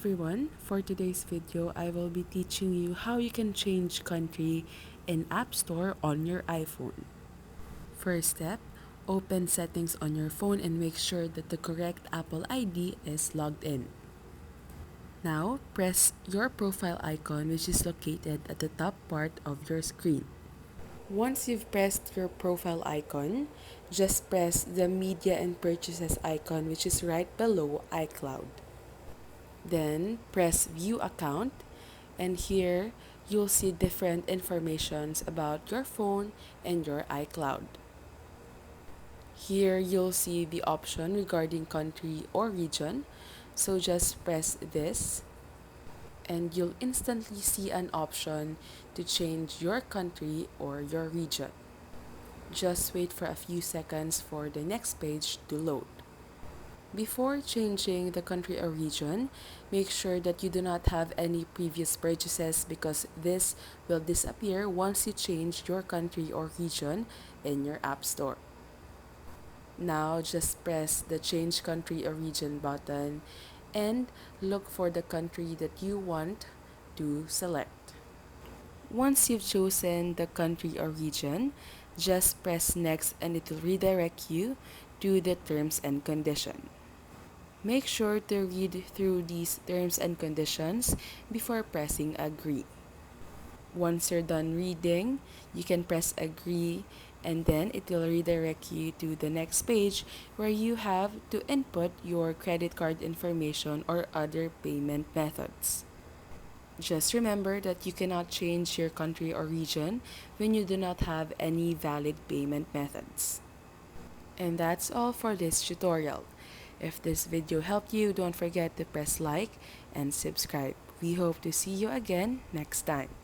everyone, for today's video I will be teaching you how you can change country in App Store on your iPhone. First step, open settings on your phone and make sure that the correct Apple ID is logged in. Now, press your profile icon which is located at the top part of your screen. Once you've pressed your profile icon, just press the media and purchases icon which is right below iCloud. Then press view account, and here you'll see different informations about your phone and your iCloud. Here you'll see the option regarding country or region, so just press this and you'll instantly see an option to change your country or your region. Just wait for a few seconds for the next page to load. Before changing the country or region, make sure that you do not have any previous purchases because this will disappear once you change your country or region in your App Store. Now just press the change country or region button and look for the country that you want to select. Once you've chosen the country or region, just press next and it will redirect you to the terms and conditions. Make sure to read through these terms and conditions before pressing agree. Once you're done reading, you can press agree and then it will redirect you to the next page where you have to input your credit card information or other payment methods. Just remember that you cannot change your country or region when you do not have any valid payment methods. And that's all for this tutorial. If this video helped you, don't forget to press like and subscribe. We hope to see you again next time.